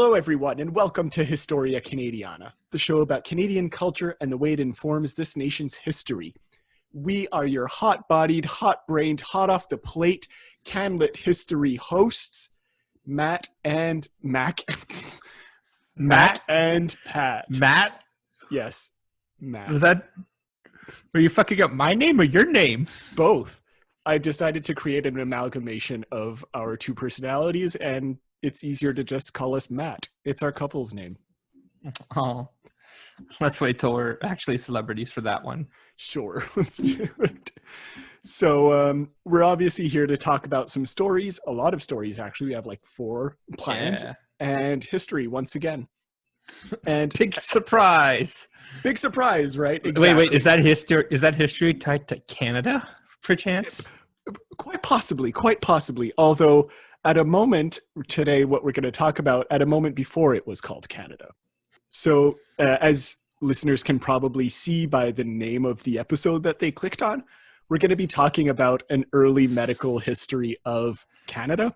Hello, everyone, and welcome to Historia Canadiana, the show about Canadian culture and the way it informs this nation's history. We are your hot-bodied, hot-brained, hot-off-the-plate, can-lit history hosts, Matt and Mac. Matt and Pat. Matt? Yes, Matt. Were you fucking up my name or your name? Both. I decided to create an amalgamation of our two personalities, and it's easier to just call us Matt. It's our couple's name. Oh, let's wait till we're actually celebrities for that one. Sure, let's do it. So we're obviously here to talk about some stories, a lot of stories actually. We have like 4 planned, and history once again. And big surprise. Big surprise, right? Exactly. Wait, is that history? Is that history tied to Canada, perchance? Quite possibly. Although at a moment today, what we're going to talk about, at a moment before it was called Canada. So as listeners can probably see by the name of the episode that they clicked on, we're going to be talking about an early medical history of Canada.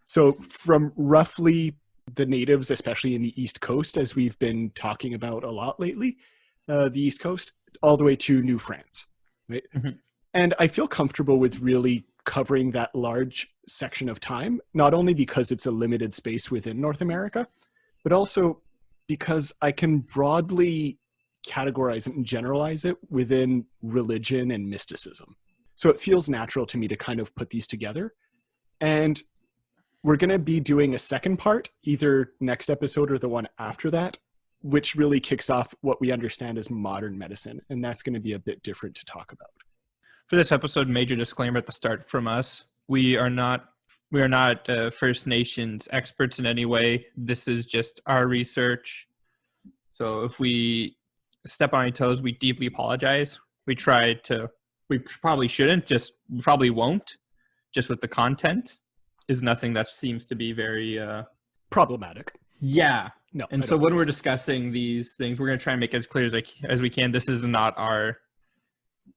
So from roughly the natives, especially in the East Coast, as we've been talking about a lot lately, the East Coast, all the way to New France, right? Mm-hmm. And I feel comfortable with really covering that large section of time, not only because it's a limited space within North America, but also because I can broadly categorize it and generalize it within religion and mysticism. So it feels natural to me to kind of put these together. And we're going to be doing a second part, either next episode or the one after that, which really kicks off what we understand as modern medicine. And that's going to be a bit different to talk about. For this episode, major disclaimer at the start from us. We are not First Nations experts in any way. This is just our research. So if we step on any toes, we deeply apologize. We probably shouldn't, we probably won't, just with the content is nothing that seems to be very problematic. Yeah. No. And so when we're discussing these things, we're going to try and make it as clear as we can. This is not our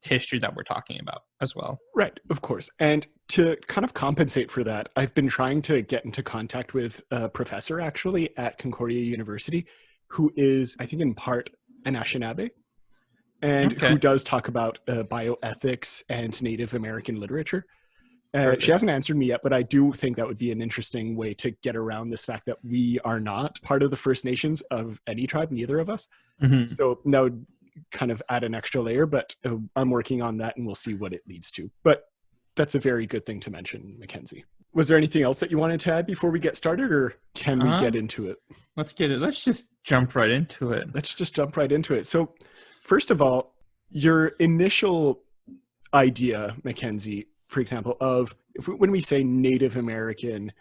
history that we're talking about as well. Right, of course. And to kind of compensate for that, I've been trying to get into contact with a professor actually at Concordia University, who is, I think in part, Anishinaabe, and who does talk about bioethics and Native American literature. She hasn't answered me yet, but I do think that would be an interesting way to get around this fact that we are not part of the First Nations of any tribe, neither of us. Mm-hmm. So that would kind of add an extra layer, but I'm working on that and we'll see what it leads to. But that's a very good thing to mention, Mackenzie. Was there anything else that you wanted to add before we get started, or can we get into it? Let's just jump right into it. So first of all, your initial idea, Mackenzie, for example, of when we say Native American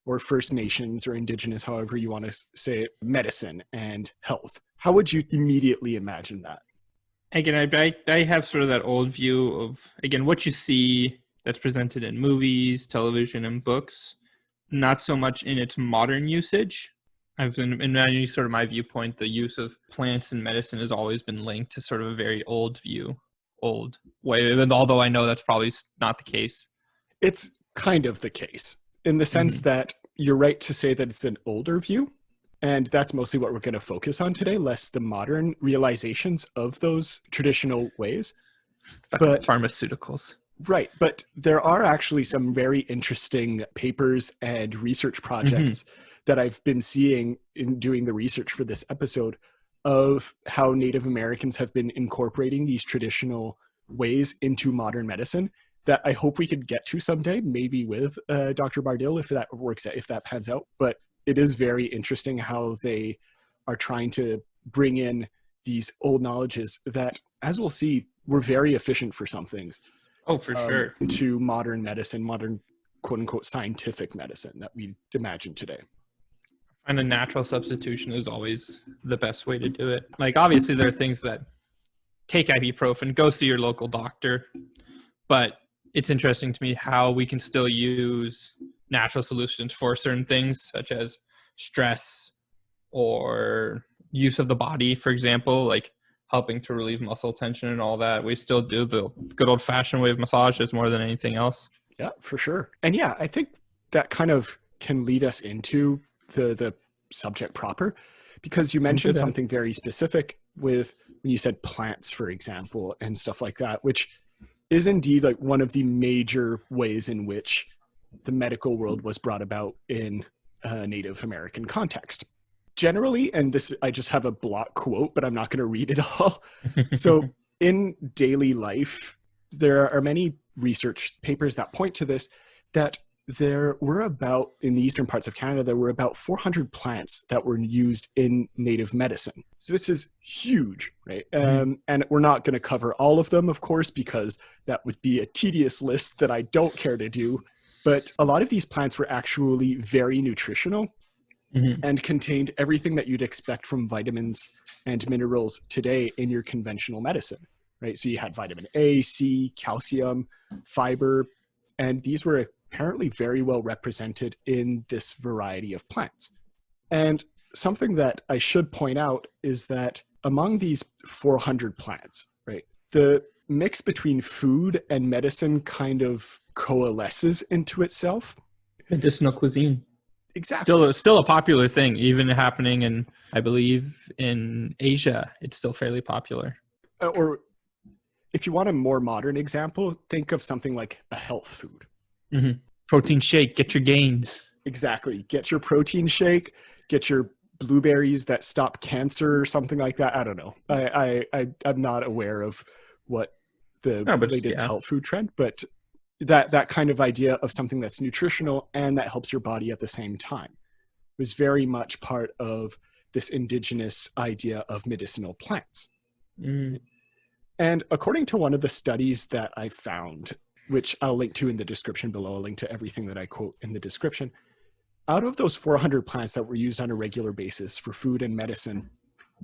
or First Nations or Indigenous, however you want to say it, medicine and health, how would you immediately imagine that? Again, I have sort of that old view of, again, what you see that's presented in movies, television, and books, not so much in its modern usage. In my viewpoint, the use of plants and medicine has always been linked to sort of a very old way, even although I know that's probably not the case. It's kind of the case in the sense that you're right to say that it's an older view. And that's mostly what we're going to focus on today, less the modern realizations of those traditional ways. But pharmaceuticals. Right. But there are actually some very interesting papers and research projects that I've been seeing in doing the research for this episode of how Native Americans have been incorporating these traditional ways into modern medicine that I hope we could get to someday, maybe with Dr. Bardil, if that pans out. But it is very interesting how they are trying to bring in these old knowledges that, as we'll see, were very efficient for some things. Oh, for sure. To modern medicine, modern quote unquote scientific medicine that we imagine today. And a natural substitution is always the best way to do it. Like, obviously there are things that take ibuprofen, go see your local doctor, but it's interesting to me how we can still use natural solutions for certain things, such as stress or use of the body, for example, like helping to relieve muscle tension and all that. We still do the good old-fashioned way of massages more than anything else. Yeah, for sure. And yeah, I think that kind of can lead us into the subject proper, because you mentioned something very specific with when you said plants, for example, and stuff like that, which is indeed like one of the major ways in which the medical world was brought about in a Native American context. Generally, and this, I just have a block quote, but I'm not going to read it all. So in daily life, there are many research papers that point to this, that there were about, in the eastern parts of Canada, there were about 400 plants that were used in Native medicine. So this is huge, right? And we're not going to cover all of them, of course, because that would be a tedious list that I don't care to do. But a lot of these plants were actually very nutritional and contained everything that you'd expect from vitamins and minerals today in your conventional medicine, right? So you had vitamin A, C, calcium, fiber, and these were apparently very well represented in this variety of plants. And something that I should point out is that among these 400 plants, right, the mix between food and medicine kind of coalesces into itself. Medicinal cuisine. Exactly. Still a popular thing, even happening in, I believe, in Asia. It's still fairly popular. Or if you want a more modern example, think of something like a health food. Protein shake, get your gains. Exactly. Get your protein shake, get your blueberries that stop cancer or something like that. I don't know. I'm not aware of what the latest health food trend, but that kind of idea of something that's nutritional and that helps your body at the same time was very much part of this indigenous idea of medicinal plants. And according to one of the studies that I found, which I'll link to in the description below, I'll link to everything that I quote in the description, out of those 400 plants that were used on a regular basis for food and medicine,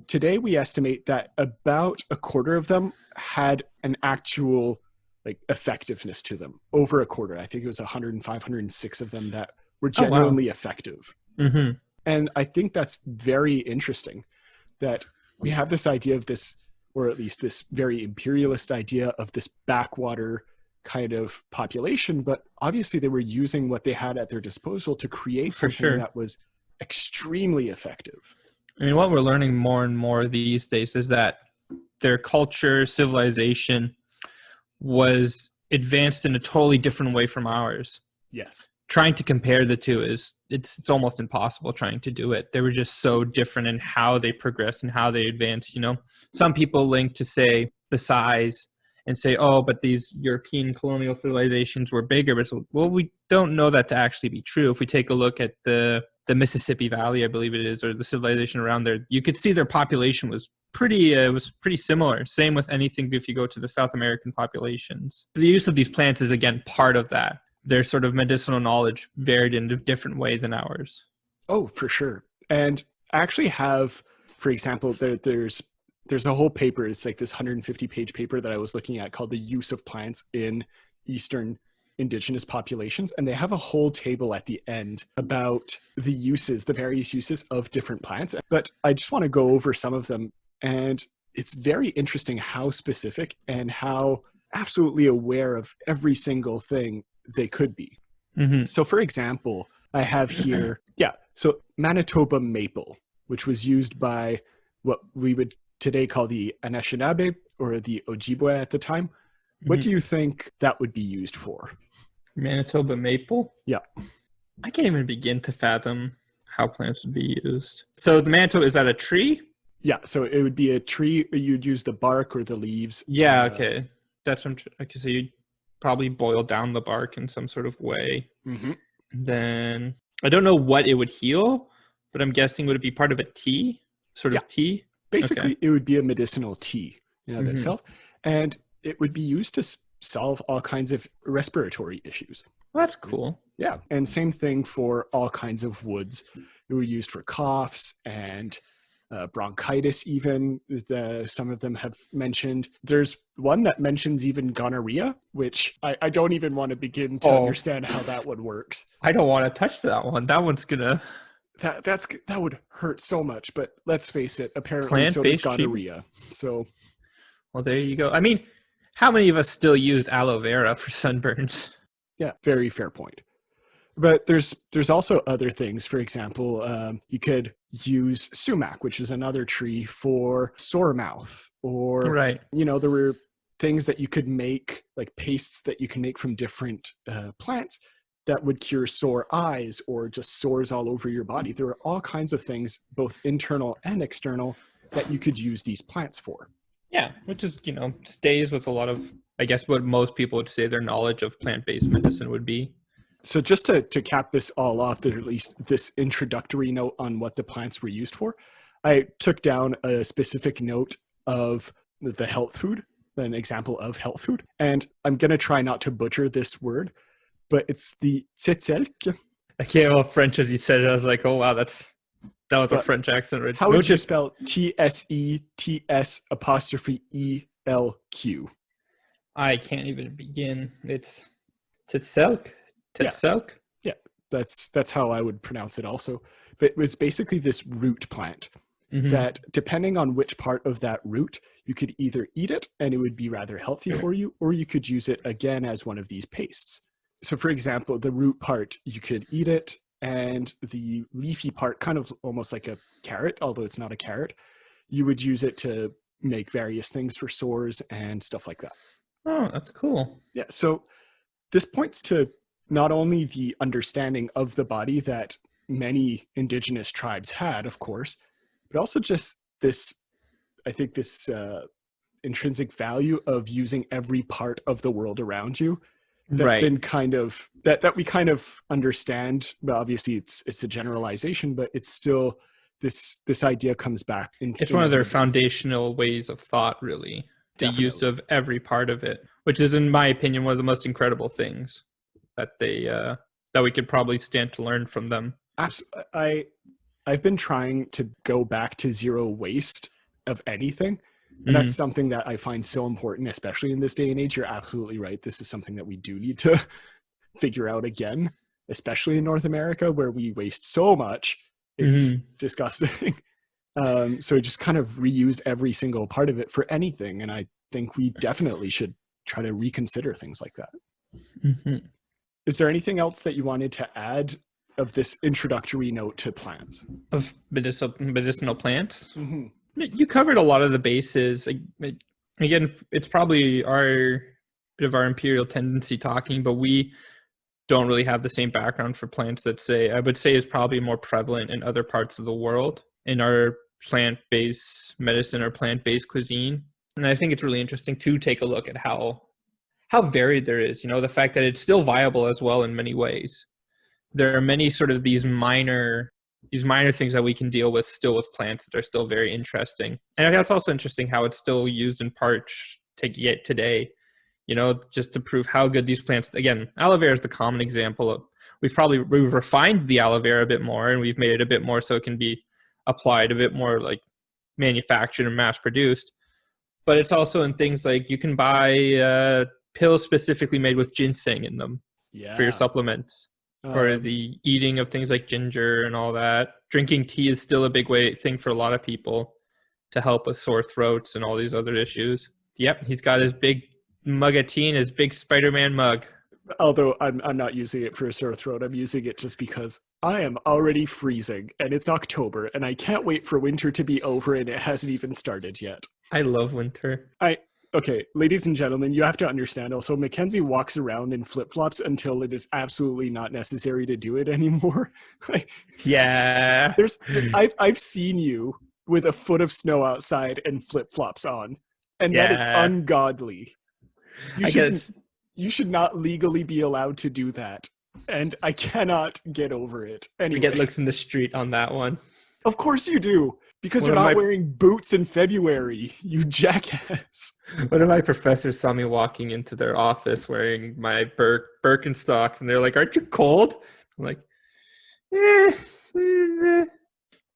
today we estimate that about a quarter of them had an actual like effectiveness to them. Over a quarter. I think it was 105, 106 of them that were genuinely effective. And I think that's very interesting that we have this idea of this, or at least this very imperialist idea of this backwater kind of population, but obviously they were using what they had at their disposal to create something that was extremely effective. I mean, what we're learning more and more these days is that their culture, civilization was advanced in a totally different way from ours. Yes. Trying to compare the two is, it's almost impossible trying to do it. They were just so different in how they progressed and how they advanced, you know. Some people link to say the size and say, oh, but these European colonial civilizations were bigger. But well, we don't know that to actually be true. If we take a look at the Mississippi Valley, I believe it is, or the civilization around there, you could see their population was pretty similar. Same with anything if you go to the South American populations. The use of these plants is, again, part of that. Their sort of medicinal knowledge varied in a different way than ours. Oh, for sure. And I actually have, for example, there's a whole paper. It's like this 150-page paper that I was looking at called The Use of Plants in Eastern Indigenous Populations. And they have a whole table at the end about the uses, the various uses of different plants. But I just want to go over some of them. And it's very interesting how specific and how absolutely aware of every single thing they could be. So for example, I have here, so Manitoba maple, which was used by what we would today call the Anishinaabe or the Ojibway at the time. What do you think that would be used for? Manitoba maple? Yeah. I can't even begin to fathom how plants would be used. So the Manitoba, is that a tree? Yeah, so it would be a tree. You'd use the bark or the leaves. Yeah, okay. That's what okay, so you'd probably boil down the bark in some sort of way. Then I don't know what it would heal, but I'm guessing would it be part of a tea? Sort of tea? Basically, it would be a medicinal tea in and of itself. And it would be used to solve all kinds of respiratory issues. Well, that's cool. Yeah. And same thing for all kinds of woods. They were used for coughs and bronchitis even. Some of them have mentioned. There's one that mentions even gonorrhea, which I don't even want to begin to understand how that one works. I don't want to touch that one. That one's gonna... That would hurt so much, but let's face it, apparently so does gonorrhea. So, well, there you go. I mean, how many of us still use aloe vera for sunburns? Yeah, very fair point. But there's also other things. For example, you could use sumac, which is another tree, for sore mouth, or Right. there were things that you could make, like pastes that you can make from different plants that would cure sore eyes or just sores all over your body. There are all kinds of things, both internal and external, that you could use these plants for. Yeah, which is, stays with a lot of, I guess, what most people would say their knowledge of plant-based medicine would be. So just to cap this all off, there's at least this introductory note on what the plants were used for. I took down a specific note of the health food, an example of health food. And I'm going to try not to butcher this word, but it's the tsetselk. I can't well French as you said it. I was like, oh, wow, that was a French accent. Right? How would you spell TSETS''ELQ? I can't even begin. It's tsetselk. Tsetselk? Yeah, that's how I would pronounce it also. But it was basically this root plant that, depending on which part of that root, you could either eat it and it would be rather healthy for you, or you could use it again as one of these pastes. So for example, the root part, you could eat it, and the leafy part, kind of almost like a carrot, although it's not a carrot, you would use it to make various things for sores and stuff like that. Oh, that's cool. Yeah, so this points to not only the understanding of the body that many indigenous tribes had, of course, but also just this, I think, this intrinsic value of using every part of the world around you. That's been kind of, that we kind of understand. But obviously it's a generalization, but it's still, this idea comes back. It's one of their foundational ways of thought, really. Definitely. The use of every part of it, which is, in my opinion, one of the most incredible things that that we could probably stand to learn from them. Absolutely. I've been trying to go back to zero waste of anything. And that's something that I find so important, especially in this day and age. You're absolutely right. This is something that we do need to figure out again, especially in North America, where we waste so much. It's disgusting. So just kind of reuse every single part of it for anything. And I think we definitely should try to reconsider things like that. Is there anything else that you wanted to add of this introductory note to plants? Of medicinal plants? You covered a lot of the bases. Again, it's probably our bit of our imperial tendency talking, but we don't really have the same background for plants that I would say is probably more prevalent in other parts of the world in our plant-based medicine or plant-based cuisine. And I think it's really interesting to take a look at how varied there is, the fact that it's still viable as well in many ways. There are many sort of these minor things that we can deal with still with plants that are still very interesting. And that's also interesting how it's still used in part yet today, just to prove how good these plants, again, aloe vera is the common example of, we've refined the aloe vera a bit more, and we've made it a bit more so it can be applied a bit more like manufactured and mass produced. But it's also in things like you can buy pills specifically made with ginseng in them for your supplements. Or the eating of things like ginger and all that. Drinking tea is still a big thing for a lot of people to help with sore throats and all these other issues. Yep, he's got his big mug of tea and his big Spider-Man mug. Although I'm not using it for a sore throat. I'm using it just because I am already freezing and it's October and I can't wait for winter to be over and it hasn't even started yet. I love winter. Okay, ladies and gentlemen, you have to understand also, Mackenzie walks around in flip-flops until it is absolutely not necessary to do it anymore. Yeah. I've seen you with a foot of snow outside and flip-flops on, and that is ungodly. You should not legally be allowed to do that, and I cannot get over it. Anyway. We get looks in the street on that one. Of course you do. Because you're not wearing boots in February, you jackass. One of my professors saw me walking into their office wearing my Birkenstocks, and they're like, "Aren't you cold?" I'm like,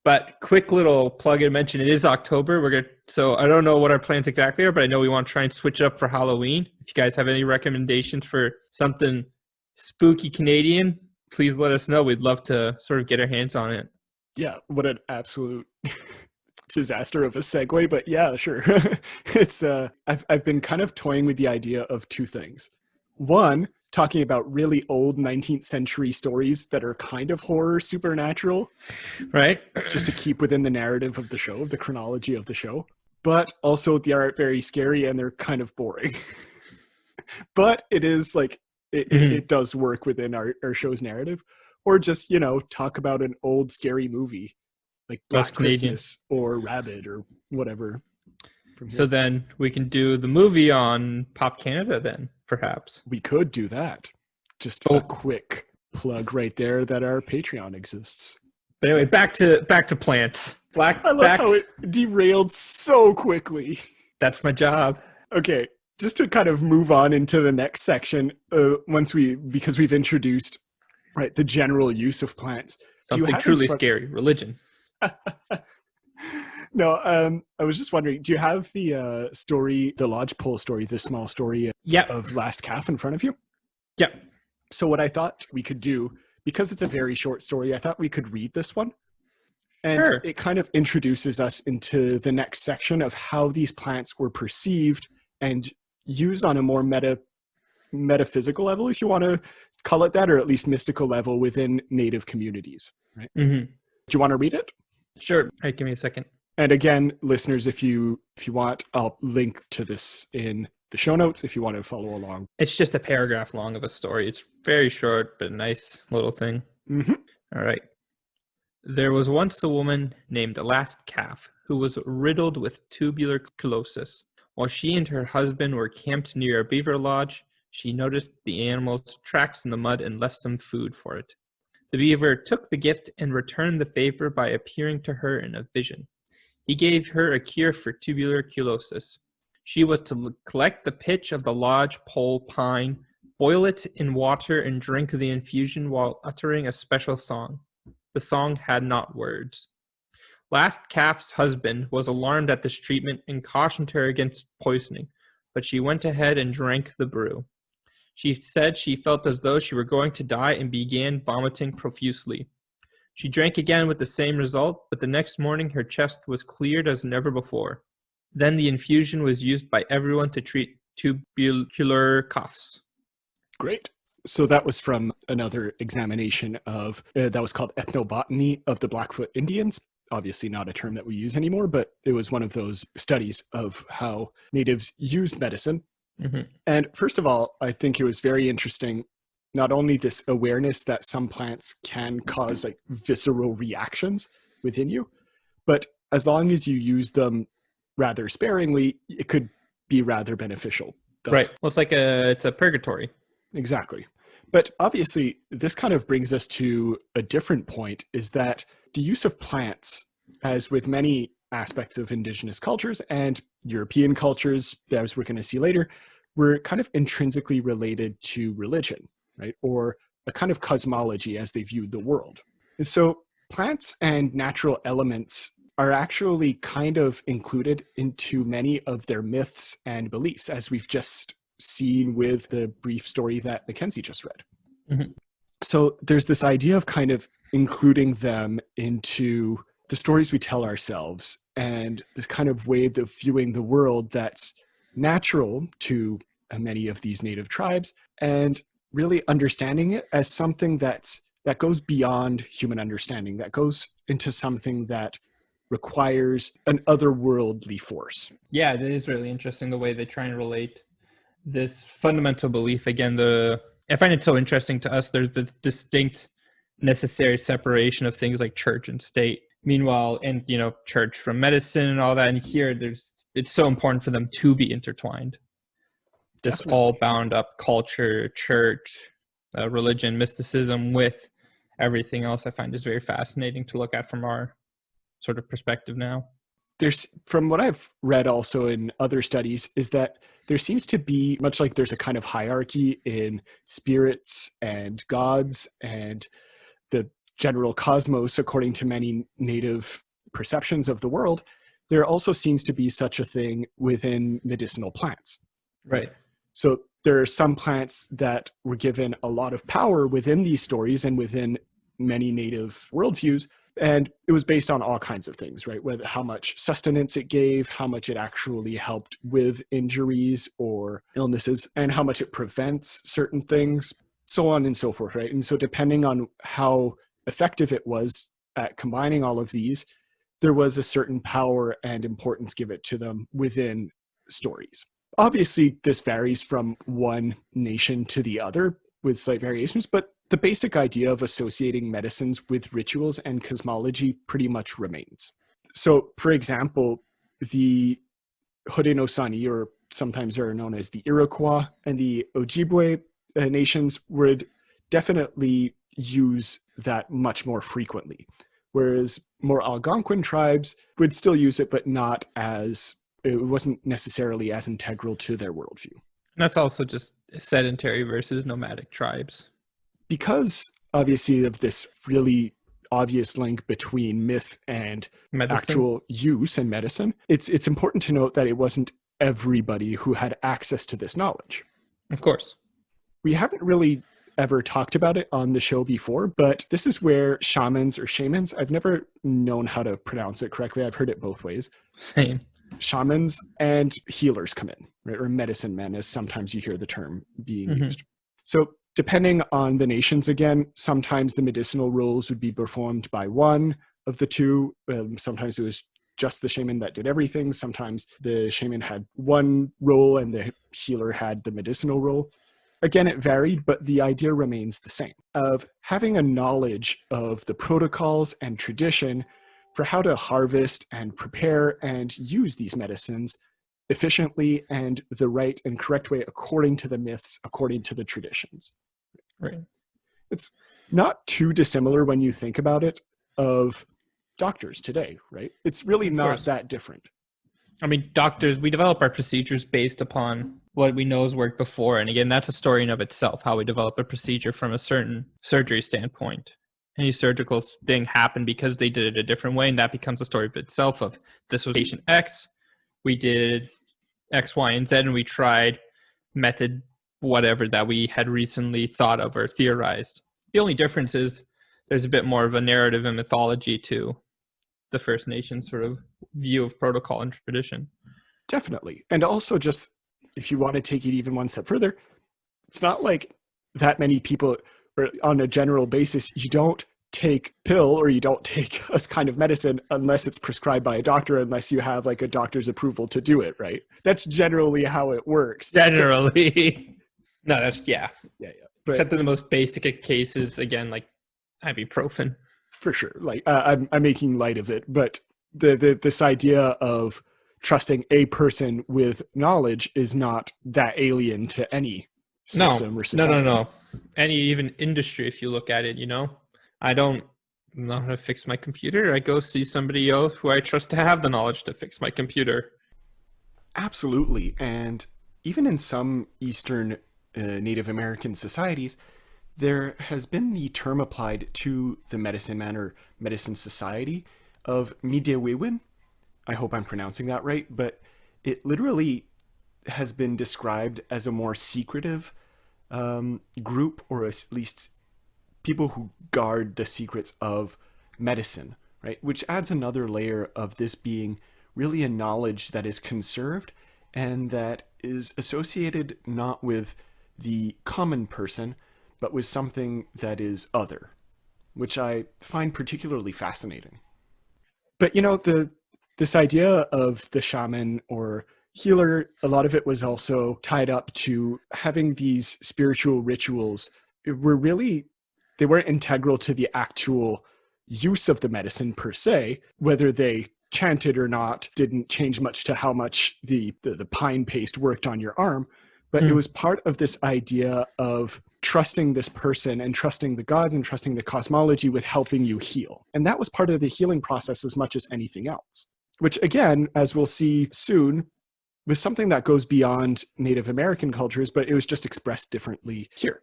But quick little plug and mention, it is October. So I don't know what our plans exactly are, but I know we want to try and switch it up for Halloween. If you guys have any recommendations for something spooky Canadian, please let us know. We'd love to sort of get our hands on it. Yeah, what an absolute disaster of a segue, but yeah, sure. It's I've been kind of toying with the idea of two things. One, talking about really old 19th century stories that are kind of horror supernatural, Right. just to keep within the narrative of the show, the chronology of the show. But also they are very scary and they're kind of boring. But it is like, it does work within our show's narrative. Or just, talk about an old scary movie like Black Christmas or Rabid or whatever. So then we can do the movie on Pop Canada then, perhaps. We could do that. Just a quick plug right there that our Patreon exists. But anyway, back to plants. I love how it derailed so quickly. That's my job. Okay, just to kind of move on into the next section, because we've introduced the general use of plants. Something truly scary, religion. No, I was just wondering, do you have the story, the lodgepole story, the small story of Last Calf in front of you? Yeah. So what I thought we could do, because it's a very short story, I thought we could read this one. And it kind of introduces us into the next section of how these plants were perceived and used on a more metaphysical level, if you want to call it that, or at least mystical level within Native communities. Right? Mm-hmm. Do you want to read it? Sure. All right, give me a second. And again, listeners, if you want, I'll link to this in the show notes if you want to follow along. It's just a paragraph long of a story. It's very short, but a nice little thing. Mm-hmm. All right. There was once a woman named Last Calf who was riddled with tuberculosis. While she and her husband were camped near a beaver lodge, she noticed the animal's tracks in the mud and left some food for it. The beaver took the gift and returned the favor by appearing to her in a vision. He gave her a cure for tuberculosis. She was to collect the pitch of the lodge pole pine, boil it in water, and drink the infusion while uttering a special song. The song had not words. Last Calf's husband was alarmed at this treatment and cautioned her against poisoning, but she went ahead and drank the brew. She said she felt as though she were going to die and began vomiting profusely. She drank again with the same result, but the next morning her chest was cleared as never before. Then the infusion was used by everyone to treat tubercular coughs. Great. So that was from another examination of, that was called ethnobotany of the Blackfoot Indians. Obviously not a term that we use anymore, but it was one of those studies of how natives used medicine. Mm-hmm. And first of all, I think it was very interesting, not only this awareness that some plants can cause like visceral reactions within you, but as long as you use them rather sparingly, it could be rather beneficial. Thus, right. Well, it's a purgatory. Exactly. But obviously, this kind of brings us to a different point, is that the use of plants, as with many aspects of Indigenous cultures and European cultures, as we're going to see later, were kind of intrinsically related to religion, right? Or a kind of cosmology as they viewed the world. And so plants and natural elements are actually kind of included into many of their myths and beliefs, as we've just seen with the brief story that Mackenzie just read. Mm-hmm. So there's this idea of kind of including them into the stories we tell ourselves and this kind of way of viewing the world that's natural to many of these native tribes, and really understanding it as something that goes beyond human understanding, that goes into something that requires an otherworldly force. Yeah, it is really interesting the way they try and relate this fundamental belief. Again, I find it so interesting to us. There's the distinct necessary separation of things like church and state. Meanwhile, and church from medicine and all that. And here, it's so important for them to be intertwined. This all bound up culture, church, religion, mysticism with everything else. I find is very fascinating to look at from our sort of perspective now. There's, from what I've read also in other studies, is that there seems to be, much like there's a kind of hierarchy in spirits and gods and the general cosmos, according to many native perceptions of the world, there also seems to be such a thing within medicinal plants. Right. So there are some plants that were given a lot of power within these stories and within many native worldviews, And it was based on all kinds of things, right? Whether how much sustenance it gave, how much it actually helped with injuries or illnesses, and how much it prevents certain things, so on and so forth, right? And so depending on how effective it was at combining all of these, there was a certain power and importance given to them within stories. Obviously, this varies from one nation to the other with slight variations, but the basic idea of associating medicines with rituals and cosmology pretty much remains. So, for example, the Haudenosaunee, or sometimes are known as the Iroquois, and the Ojibway nations would definitely use that much more frequently, whereas more Algonquin tribes would still use it, but not as, it wasn't necessarily as integral to their worldview. And that's also just sedentary versus nomadic tribes. Because obviously of this really obvious link between myth and Medicine. Actual use and medicine, it's important to note that it wasn't everybody who had access to this knowledge. Of course. We haven't really ever talked about it on the show before, but this is where shamans or shamans, I've never known how to pronounce it correctly. I've heard it both ways. Same. Shamans and healers come in, right? Or medicine men, as sometimes you hear the term being used. So depending on the nations, again, sometimes the medicinal roles would be performed by one of the two. Sometimes it was just the shaman that did everything. Sometimes the shaman had one role and the healer had the medicinal role. Again, it varied, but the idea remains the same, of having a knowledge of the protocols and tradition for how to harvest and prepare and use these medicines efficiently and the right and correct way according to the myths, according to the traditions. Right. It's not too dissimilar when you think about it of doctors today, right? It's really not that different. I mean, doctors, we develop our procedures based upon what we know has worked before. And again, that's a story in of itself, how we develop a procedure from a certain surgery standpoint. Any surgical thing happened because they did it a different way, and that becomes a story of itself of this was patient X, we did X, Y, and Z, and we tried method whatever that we had recently thought of or theorized. The only difference is there's a bit more of a narrative and mythology to the First Nations sort of view of protocol and tradition. Definitely. And also just, if you want to take it even one step further, it's not like that many people, or on a general basis, you don't take pill or you don't take a kind of medicine unless it's prescribed by a doctor, unless you have like a doctor's approval to do it, right? That's generally how it works. Generally. No, that's, yeah. Yeah. But, except in the most basic of cases, again, like ibuprofen. For sure. Like I'm making light of it, but this idea of trusting a person with knowledge is not that alien to any system or society. No. Any even industry, if you look at it, you know, I don't know how to fix my computer. I go see somebody else who I trust to have the knowledge to fix my computer. Absolutely. And even in some Eastern Native American societies, there has been the term applied to the medicine man or medicine society of Midewewin. I hope I'm pronouncing that right, but it literally has been described as a more secretive group, or at least people who guard the secrets of medicine, right? Which adds another layer of this being really a knowledge that is conserved and that is associated not with the common person, but with something that is other, which I find particularly fascinating. But, you know, this idea of the shaman or healer, a lot of it was also tied up to having these spiritual rituals. They weren't integral to the actual use of the medicine per se. Whether they chanted or not didn't change much to how much the pine paste worked on your arm. But it was part of this idea of trusting this person and trusting the gods and trusting the cosmology with helping you heal. And that was part of the healing process as much as anything else, which again, as we'll see soon, was something that goes beyond Native American cultures, but it was just expressed differently here.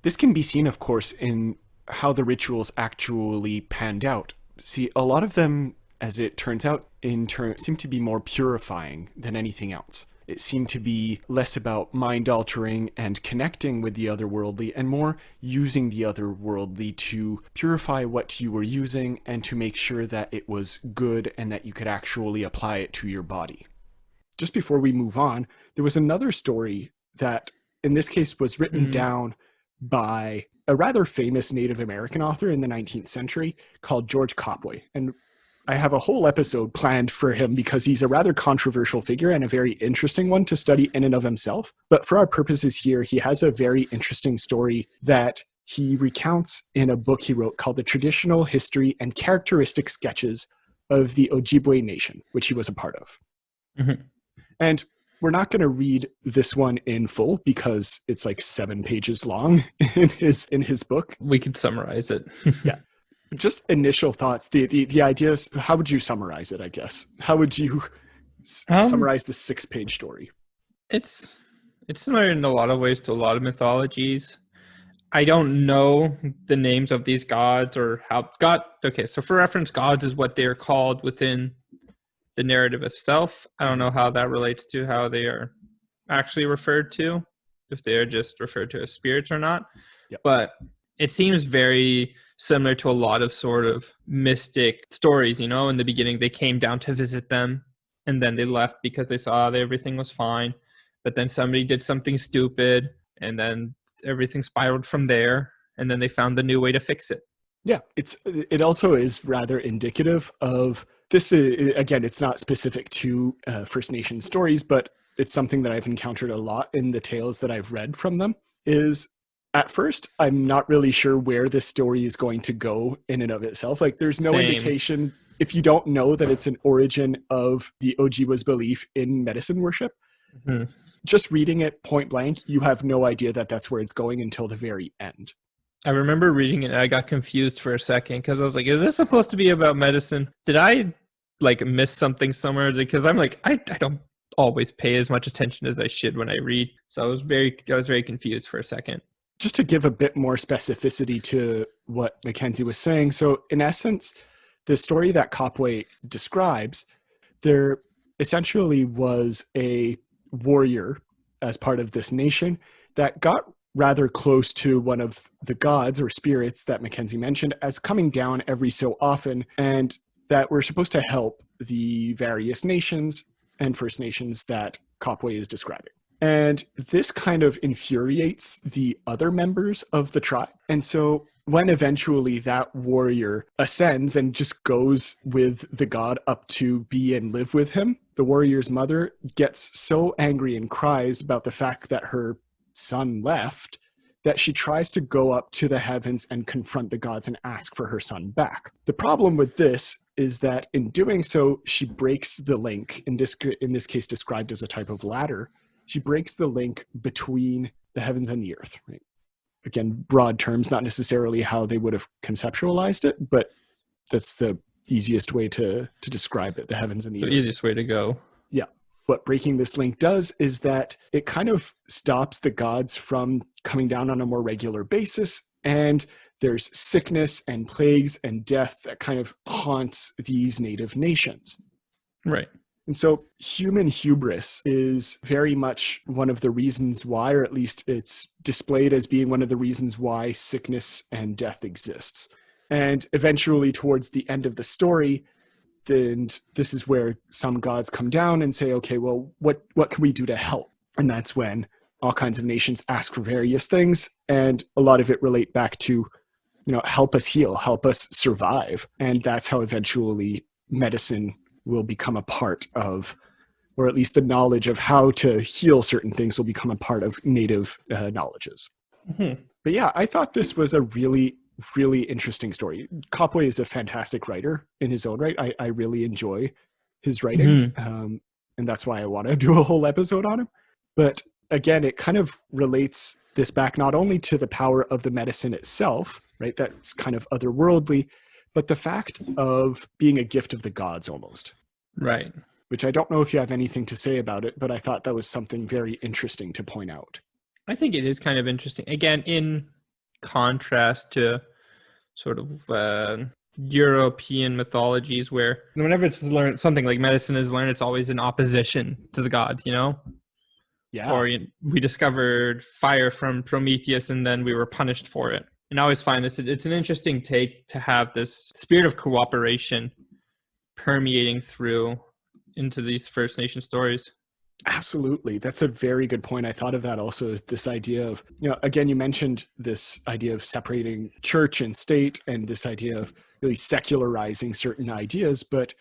This can be seen, of course, in how the rituals actually panned out. See, a lot of them, as it turns out, seem to be more purifying than anything else. It seemed to be less about mind altering and connecting with the otherworldly and more using the otherworldly to purify what you were using and to make sure that it was good and that you could actually apply it to your body. Just before we move on, there was another story that in this case was written down by a rather famous Native American author in the 19th century called George Copway. And I have a whole episode planned for him because he's a rather controversial figure and a very interesting one to study in and of himself. But for our purposes here, he has a very interesting story that he recounts in a book he wrote called The Traditional History and Characteristic Sketches of the Ojibway Nation, which he was a part of. Mm-hmm. And we're not going to read this one in full because it's like 7 pages long in his book. We could summarize it. Yeah. Just initial thoughts. The ideas, how would you summarize it, I guess? How would you summarize the 6-page story? It's similar in a lot of ways to a lot of mythologies. I don't know the names of these gods or how God. Okay, so for reference, gods is what they are called within the narrative itself. I don't know how that relates to how they are actually referred to, if they are just referred to as spirits or not. Yep. But it seems very similar to a lot of sort of mystic stories. In the beginning, they came down to visit them and then they left because they saw that everything was fine. But then somebody did something stupid and then everything spiraled from there. And then they found the new way to fix it. Yeah, it also is rather indicative of this. Again, it's not specific to First Nation stories, but it's something that I've encountered a lot in the tales that I've read from them is at first, I'm not really sure where this story is going to go in and of itself. Like there's no indication if you don't know that it's an origin of the Ojibwa's belief in medicine worship. Mm-hmm. Just reading it point blank, you have no idea that that's where it's going until the very end. I remember reading it and I got confused for a second because I was like, is this supposed to be about medicine? Did I miss something somewhere? Because I'm like, I don't always pay as much attention as I should when I read. So I was very confused for a second. Just to give a bit more specificity to what Mackenzie was saying. So in essence, the story that Copway describes, there essentially was a warrior as part of this nation that got rather close to one of the gods or spirits that Mackenzie mentioned as coming down every so often, and that were supposed to help the various nations and First Nations that Copway is describing. And this kind of infuriates the other members of the tribe. And so when eventually that warrior ascends and just goes with the god up to be and live with him, the warrior's mother gets so angry and cries about the fact that her son left that she tries to go up to the heavens and confront the gods and ask for her son back. The problem with this is that in doing so, she breaks the link, in this case described as a type of ladder. She breaks the link between the heavens and the earth, right? Again, broad terms, not necessarily how they would have conceptualized it, but that's the easiest way to describe it, the heavens and the earth. The easiest way to go. Yeah. What breaking this link does is that it kind of stops the gods from coming down on a more regular basis, and there's sickness and plagues and death that kind of haunts these native nations. Right. And so human hubris is very much one of the reasons why, or at least it's displayed as being one of the reasons why sickness and death exists. And eventually towards the end of the story, then this is where some gods come down and say, okay, well, what can we do to help? And that's when all kinds of nations ask for various things. And a lot of it relate back to, help us heal, help us survive. And that's how eventually medicine will become a part of, or at least the knowledge of how to heal certain things will become a part of native knowledges. Mm-hmm. But yeah, I thought this was a really, really interesting story. Copway is a fantastic writer in his own right. I really enjoy his writing. Mm-hmm. And that's why I want to do a whole episode on him. But again, it kind of relates this back not only to the power of the medicine itself, right? That's kind of otherworldly, but the fact of being a gift of the gods almost. Right. Which I don't know if you have anything to say about it, but I thought that was something very interesting to point out. I think it is kind of interesting. Again, in contrast to sort of European mythologies where whenever it's learned, something like medicine is learned, it's always in opposition to the gods, you know? Yeah. Or we discovered fire from Prometheus and then we were punished for it. And I always find it's an interesting take to have this spirit of cooperation permeating through into these First Nation stories. Absolutely. That's a very good point. I thought of that also, as this idea of, again, you mentioned this idea of separating church and state and this idea of really secularizing certain ideas. But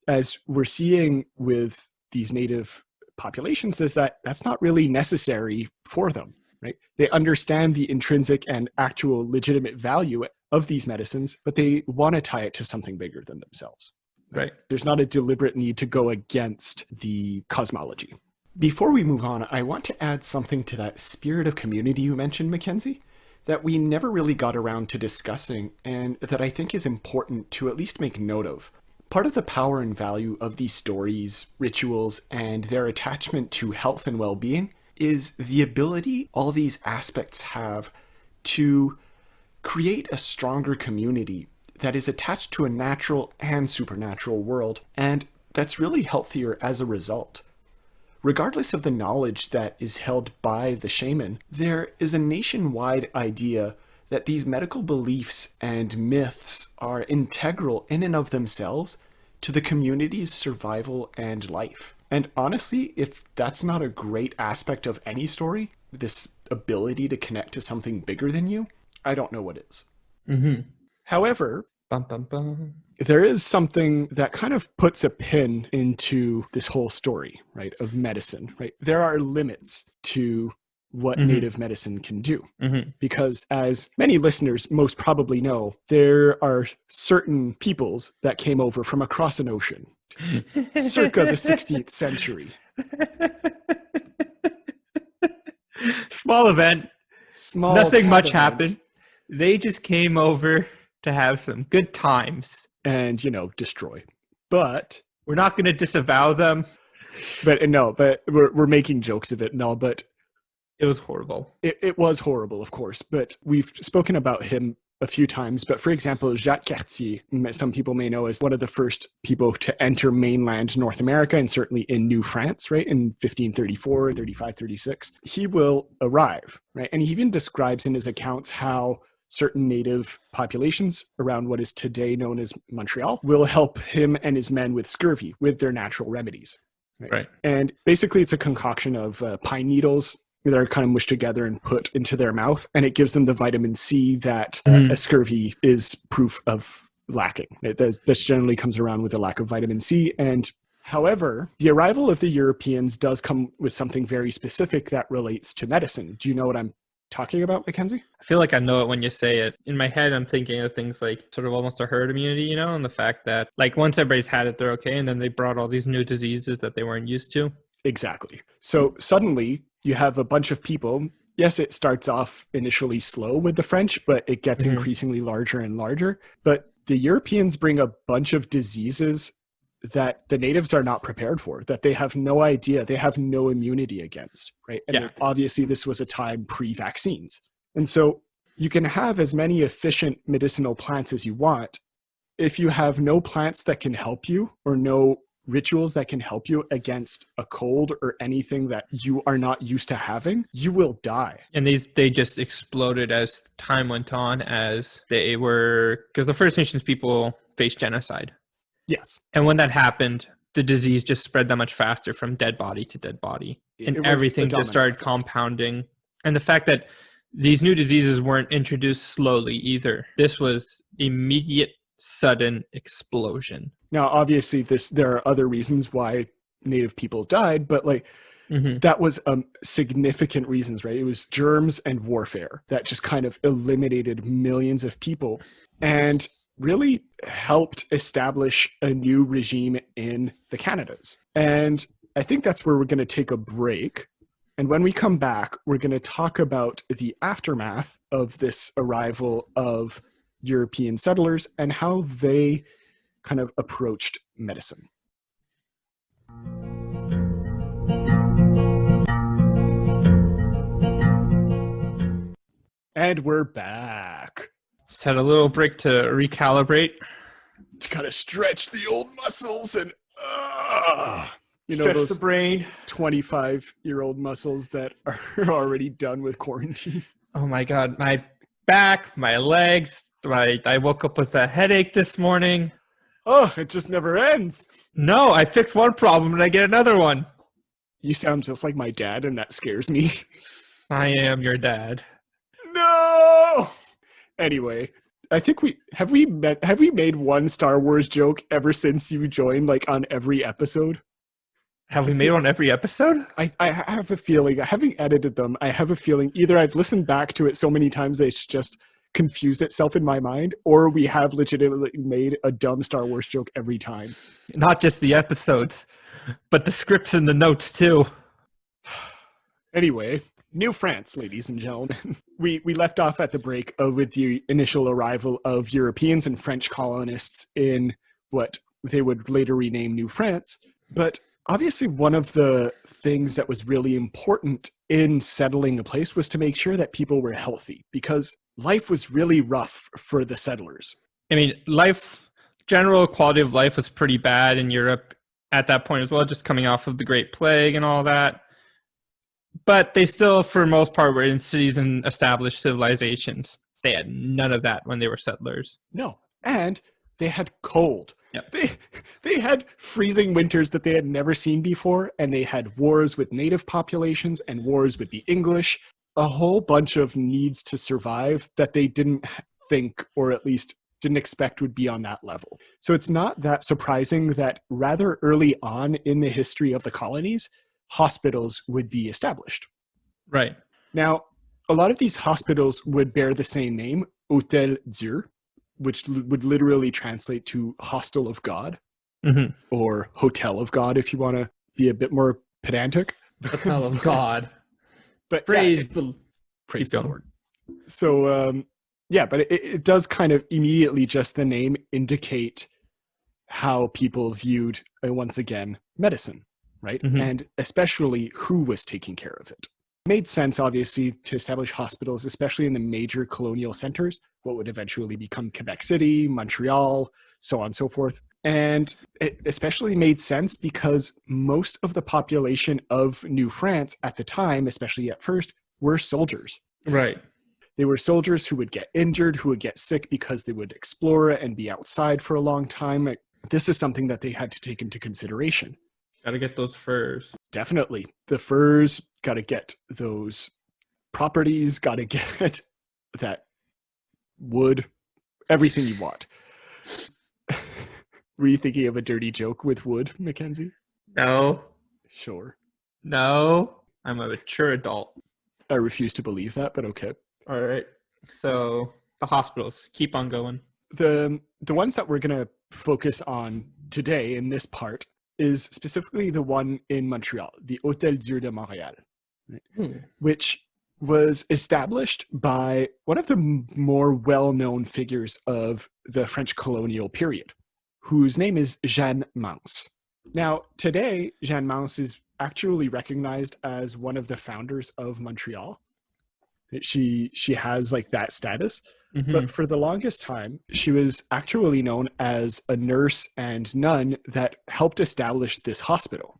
as we're seeing with these native populations, is that that's not really necessary for them, right? They understand the intrinsic and actual legitimate value of these medicines, but they want to tie it to something bigger than themselves. Right. There's not a deliberate need to go against the cosmology. Before we move on, I want to add something to that spirit of community you mentioned, Mackenzie, that we never really got around to discussing and that I think is important to at least make note of. Part of the power and value of these stories, rituals, and their attachment to health and well-being is the ability all these aspects have to create a stronger community that is attached to a natural and supernatural world, and that's really healthier as a result. Regardless of the knowledge that is held by the shaman, there is a nationwide idea that these medical beliefs and myths are integral in and of themselves to the community's survival and life. And honestly, if that's not a great aspect of any story, this ability to connect to something bigger than you, I don't know what is. Mm-hmm. However, Bum, bum, bum. there is something that kind of puts a pin into this whole story, right, of medicine, right? There are limits to what native medicine can do. Because as many listeners most probably know, there are certain peoples that came over from across an ocean, circa the 16th century. Small event. Nothing much happened. They just came over to have some good times. And, destroy. But we're not going to disavow them. But we're making jokes of it and all, but it was horrible. It was horrible, of course, but we've spoken about him a few times. But for example, Jacques Cartier, some people may know as one of the first people to enter mainland North America, and certainly in New France, right, in 1534, 35, 36. He will arrive, right? And he even describes in his accounts how certain native populations around what is today known as Montreal will help him and his men with scurvy, with their natural remedies. Right. And basically it's a concoction of pine needles that are kind of mushed together and put into their mouth, and it gives them the vitamin C that a scurvy is proof of lacking. This generally comes around with a lack of vitamin C. And however, the arrival of the Europeans does come with something very specific that relates to medicine. Do you know what I'm talking about, Mackenzie? I feel like I know it when you say it. In my head, I'm thinking of things like sort of almost a herd immunity, and the fact that like once everybody's had it, they're okay. And then they brought all these new diseases that they weren't used to. Exactly. So suddenly you have a bunch of people. Yes, it starts off initially slow with the French, but it gets increasingly larger and larger. But the Europeans bring a bunch of diseases that the natives are not prepared for, that they have no idea, they have no immunity against, right? And obviously this was a time pre-vaccines. And so you can have as many efficient medicinal plants as you want. If you have no plants that can help you, or no rituals that can help you against a cold or anything that you are not used to having, you will die. And they just exploded as time went on, as they were, because the First Nations people faced genocide. Yes. And when that happened, the disease just spread that much faster from dead body to dead body. And everything just started compounding. And the fact that these new diseases weren't introduced slowly either. This was immediate, sudden explosion. Now, obviously, there are other reasons why native people died, but that was significant reasons, right? It was germs and warfare that just kind of eliminated millions of people and really helped establish a new regime in the Canadas. And I think that's where we're going to take a break. And when we come back, we're going to talk about the aftermath of this arrival of European settlers and how they kind of approached medicine. And we're back. Just had a little break to recalibrate. To kind of stretch the old muscles and Stretch those the brain. 25-year-old muscles that are already done with quarantine. Oh my God, my back, my legs. I woke up with a headache this morning. Oh, it just never ends. No, I fix one problem and I get another one. You sound just like my dad, and that scares me. I am your dad. No. Anyway, I think we made one Star Wars joke ever since you joined, like on every episode. Have we made one every episode? I have a feeling, having edited them, I have a feeling either I've listened back to it so many times that it's just confused itself in my mind, or we have legitimately made a dumb Star Wars joke every time. Not just the episodes, but the scripts and the notes too. Anyway, New France, ladies and gentlemen. We left off at the break with the initial arrival of Europeans and French colonists in what they would later rename New France. But obviously one of the things that was really important in settling a place was to make sure that people were healthy, because life was really rough for the settlers. I mean, general quality of life was pretty bad in Europe at that point as well, just coming off of the Great Plague and all that. But they still, for the most part, were in cities and established civilizations. They had none of that when they were settlers. No. And they had cold. Yep. They had freezing winters that they had never seen before, and they had wars with native populations and wars with the English, a whole bunch of needs to survive that they didn't think, or at least didn't expect, would be on that level. So it's not that surprising that rather early on in the history of the colonies, hospitals would be established. Right. Now, a lot of these hospitals would bear the same name, Hôtel Dieu, which would literally translate to Hostel of God, or Hotel of God, if you want to be a bit more pedantic. Hotel of God. But praise the Lord. So, but it does kind of immediately, just the name, indicate how people viewed, once again, medicine. Right? And especially who was taking care of it. It made sense, obviously, to establish hospitals, especially in the major colonial centers, what would eventually become Quebec City, Montreal, so on and so forth. And it especially made sense because most of the population of New France at the time, especially at first, were soldiers. Right. They were soldiers who would get injured, who would get sick because they would explore and be outside for a long time. This is something that they had to take into consideration. Got to get those furs. Definitely. The furs, got to get those properties, got to get that wood, everything you want. Were you thinking of a dirty joke with wood, Mackenzie? No. Sure. No. I'm a mature adult. I refuse to believe that, but okay. All right. So the hospitals, keep on going. The ones that we're going to focus on today in this part is specifically the one in Montreal, the Hôtel Dieu de Montréal, right? Which was established by one of the more well-known figures of the French colonial period, whose name is Jeanne Mance. Now, today, Jeanne Mance is actually recognized as one of the founders of Montreal. She has like that status. But for the longest time, she was actually known as a nurse and nun that helped establish this hospital.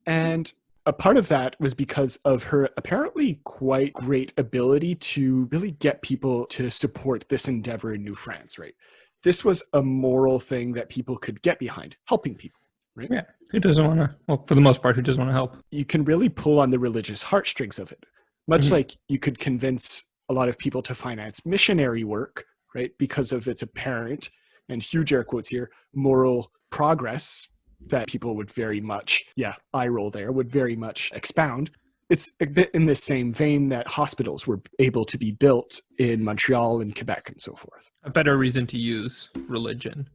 And a part of that was because of her apparently quite great ability to really get people to support this endeavor in New France, right? This was a moral thing that people could get behind, helping people, right? Yeah. Who doesn't want to, well, for the most part, who doesn't want to help? You can really pull on the religious heartstrings of it. Much like you could convince a lot of people to finance missionary work, right? Because of its apparent, and huge air quotes here, moral progress that people would very much, eye roll there, would very much expound. It's a bit in the same vein that hospitals were able to be built in Montreal and Quebec and so forth. A better reason to use religion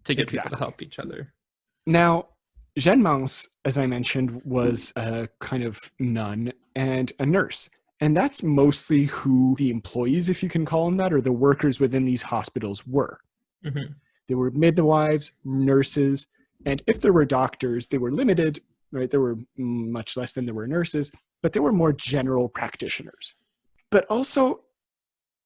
to get people to help each other. Now, Jeanne Mance, as I mentioned, was a kind of nun and a nurse. And that's mostly who the employees, if you can call them that, or the workers within these hospitals were. They were midwives, nurses, and if there were doctors, they were limited, right? There were much less than there were nurses, but they were more general practitioners. But also,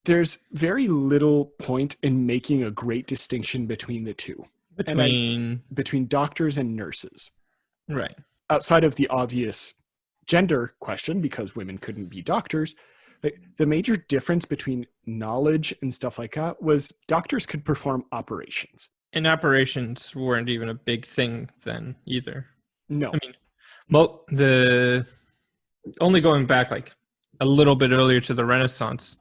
there's very little point in making a great distinction between the two. Between doctors and nurses. Right. Outside of the obvious gender question, because women couldn't be doctors, the major difference between knowledge and stuff like that was doctors could perform operations. And operations weren't even a big thing then either. No. I mean, only going back like a little bit earlier to the Renaissance,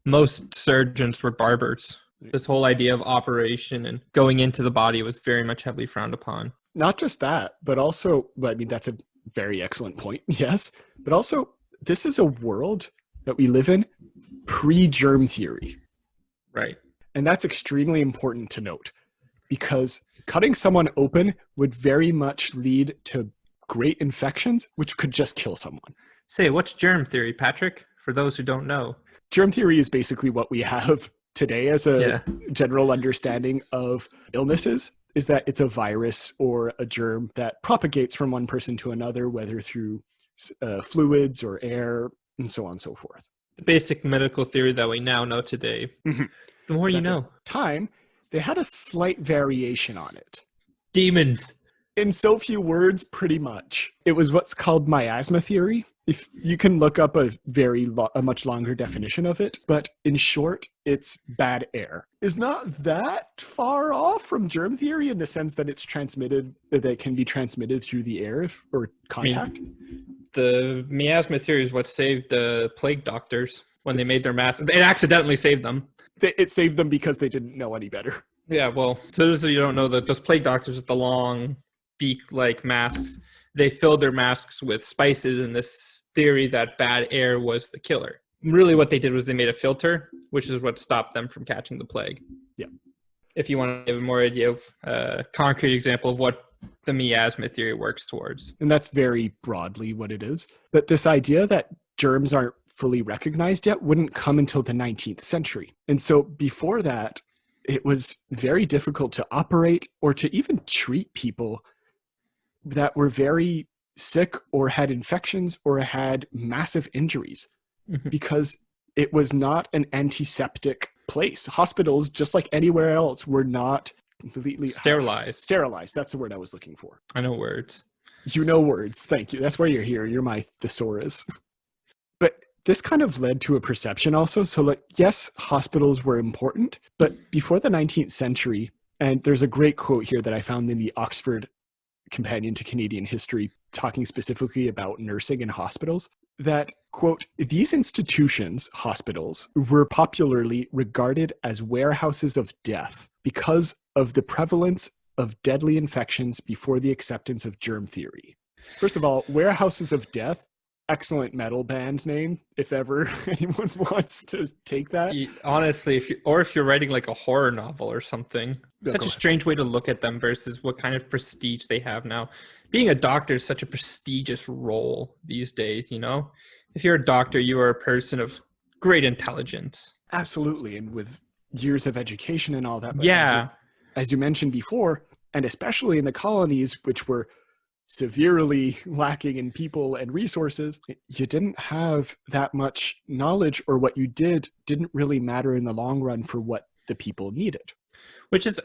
most surgeons were barbers. This whole idea of operation and going into the body was very much heavily frowned upon. Not just that, but also, I mean, that's a very excellent point, yes. But also, this is a world that we live in pre-germ theory. Right. And that's extremely important to note, because cutting someone open would very much lead to great infections, which could just kill someone. Say, what's germ theory, Patrick? For those who don't know. Germ theory is basically what we have today as a general understanding of illnesses, is that it's a virus or a germ that propagates from one person to another, whether through fluids or air and so on and so forth. The basic medical theory that we now know today. Mm-hmm. The more you know. At the time, they had a slight variation on it. Demons. In so few words, pretty much. It was what's called miasma theory. If you can look up a much longer definition of it, but in short, it's bad air. Is not that far off from germ theory in the sense that it can be transmitted through the air or contact. The miasma theory is what saved the plague doctors when they made their masks. It accidentally saved them. It saved them because they didn't know any better. Yeah, well, so those of you who don't know, that those plague doctors with the long beak-like masks, they filled their masks with spices in this theory that bad air was the killer. Really what they did was they made a filter, which is what stopped them from catching the plague. Yeah. If you want to give a more idea of a concrete example of what the miasma theory works towards. And that's very broadly what it is. But this idea that germs aren't fully recognized yet wouldn't come until the 19th century. And so before that, it was very difficult to operate or to even treat people that were very sick or had infections or had massive injuries, because it was not an antiseptic place. Hospitals, just like anywhere else, were not completely sterilized. That's the word I was looking for. I know words. You know words. Thank you. That's why you're here. You're my thesaurus. But this kind of led to a perception also. So yes, hospitals were important, but before the 19th century, and there's a great quote here that I found in the Oxford Companion to Canadian History, talking specifically about nursing in hospitals, that, quote, these institutions, hospitals, were popularly regarded as warehouses of death because of the prevalence of deadly infections before the acceptance of germ theory. First of all, warehouses of death, excellent metal band name, if ever anyone wants to take that. Honestly, if you're writing like a horror novel or something, such a strange way to look at them versus what kind of prestige they have now. Being a doctor is such a prestigious role these days, you know? If you're a doctor, you are a person of great intelligence. Absolutely, and with years of education and all that. But yeah. As you mentioned before, and especially in the colonies, which were severely lacking in people and resources, you didn't have that much knowledge, or what you did didn't really matter in the long run for what the people needed. Which is,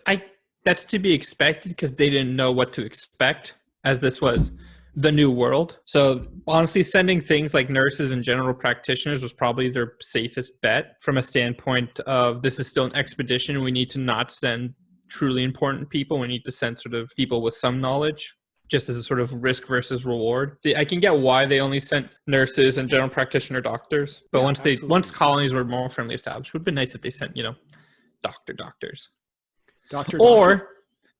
that's to be expected because they didn't know what to expect, as this was the new world. So honestly, sending things like nurses and general practitioners was probably their safest bet from a standpoint of this is still an expedition. We need to not send truly important people. We need to send sort of people with some knowledge, just as a sort of risk versus reward. I can get why they only sent nurses and general practitioner doctors, but once colonies were more firmly established, it would have been nice if they sent, doctors. Or,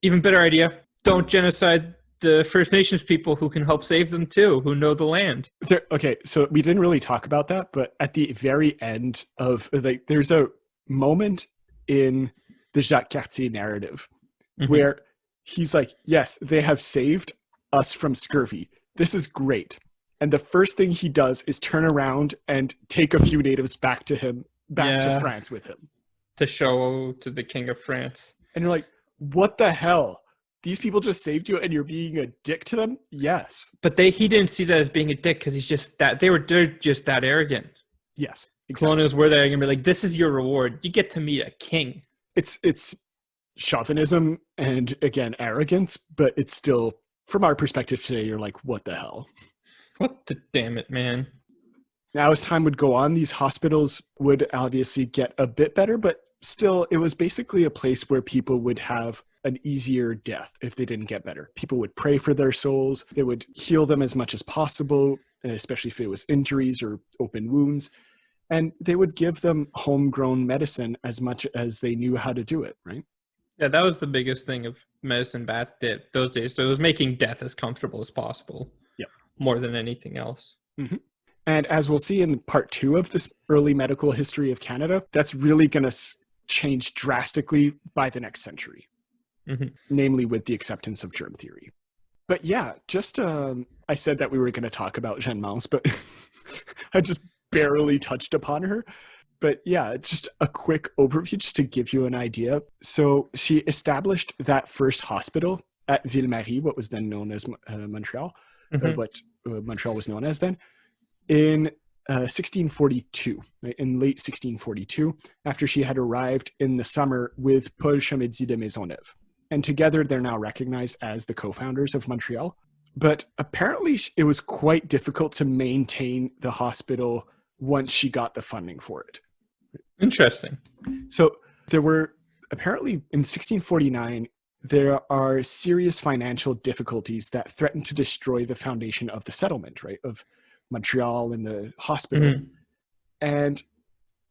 even better idea, don't genocide the First Nations people who can help save them too, who know the land. Okay, so we didn't really talk about that, but at the very end of, there's a moment in the Jacques Cartier narrative where he's like, yes, they have saved us from scurvy. This is great. And the first thing he does is turn around and take a few natives back to France with him. To show to the King of France. And you're like, what the hell? These people just saved you and you're being a dick to them? Yes. But he didn't see that as being a dick because they're just that arrogant. Yes, exactly. Colonials were there and be like, this is your reward. You get to meet a king. It's chauvinism and, again, arrogance, but it's still, from our perspective today, you're like, what the hell? What the damn it, man. Now, as time would go on, these hospitals would obviously get a bit better, but still, it was basically a place where people would have an easier death if they didn't get better. People would pray for their souls. They would heal them as much as possible, especially if it was injuries or open wounds. And they would give them homegrown medicine as much as they knew how to do it, right? Yeah, that was the biggest thing of medicine back those days. So it was making death as comfortable as possible. Yeah. More than anything else. Mm-hmm. And as we'll see in part 2 of this early medical history of Canada, that's really going to change drastically by the next century, namely with the acceptance of germ theory. But yeah, just I said that we were going to talk about Jeanne Mance, but I just barely touched upon her. But yeah, just a quick overview just to give you an idea. So she established that first hospital at Ville-Marie, what was then known as Montreal, what Montreal was known as then, in 1642, right, in late 1642, after she had arrived in the summer with Paul Chamedy de Maisonneuve. And together they're now recognized as the co-founders of Montreal. But apparently it was quite difficult to maintain the hospital once she got the funding for it. Interesting. So there were apparently in 1649, there are serious financial difficulties that threatened to destroy the foundation of the settlement, right, of Montreal and the hospital. And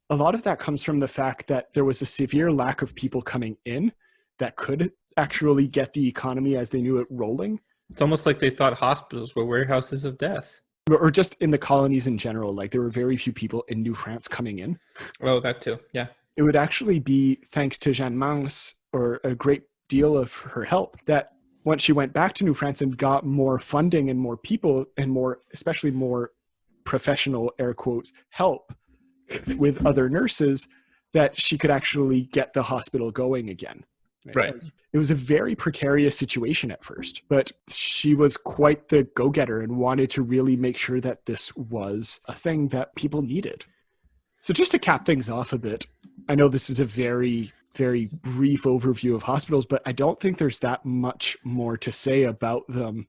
a lot of that comes from the fact that there was a severe lack of people coming in that could actually get the economy as they knew it rolling. It's almost like they thought hospitals were warehouses of death. Or just in the colonies in general, like there were very few people in New France coming in. Oh, that too, yeah. It would actually be thanks to Jeanne Mance, or a great deal of her help, that once she went back to New France and got more funding and more people and more, especially more professional, air quotes, help with other nurses, that she could actually get the hospital going again. Right. It was a very precarious situation at first, but she was quite the go-getter and wanted to really make sure that this was a thing that people needed. So just to cap things off a bit, I know this is a very, very brief overview of hospitals, but I don't think there's that much more to say about them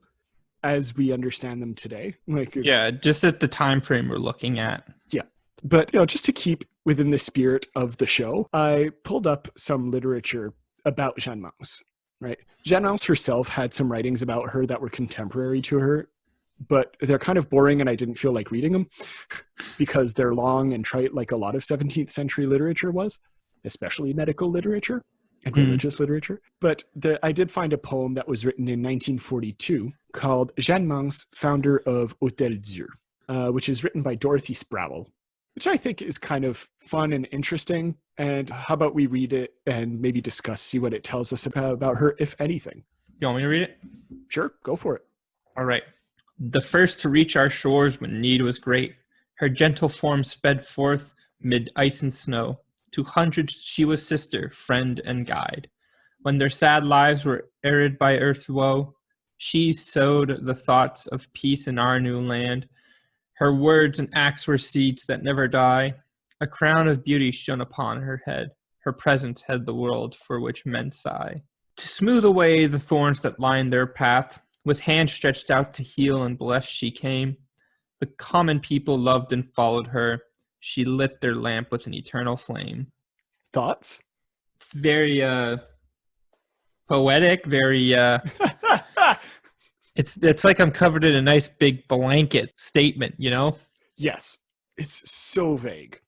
as we understand them today. Yeah, just at the time frame we're looking at. Yeah. But just to keep within the spirit of the show, I pulled up some literature about Jeanne Mance, right? Jeanne Mance herself had some writings about her that were contemporary to her, but they're kind of boring and I didn't feel like reading them because they're long and trite, like a lot of 17th century literature was, especially medical literature and religious literature. But I did find a poem that was written in 1942 called Jeanne Mance, founder of Hôtel Dieu, which is written by Dorothy Sproul, which I think is kind of fun and interesting. And how about we read it and maybe discuss, see what it tells us about her, if anything. You want me to read it? Sure, go for it. All right. The first to reach our shores when need was great, her gentle form sped forth mid ice and snow. To hundreds she was sister, friend, and guide. When their sad lives were arid by earth's woe, she sowed the thoughts of peace in our new land. Her words and acts were seeds that never die. A crown of beauty shone upon her head. Her presence had the world for which men sigh. To smooth away the thorns that lined their path, with hands stretched out to heal and bless she came. The common people loved and followed her. She lit their lamp with an eternal flame. Thoughts? Very poetic, very it's like I'm covered in a nice big blanket statement, you know? Yes. It's so vague.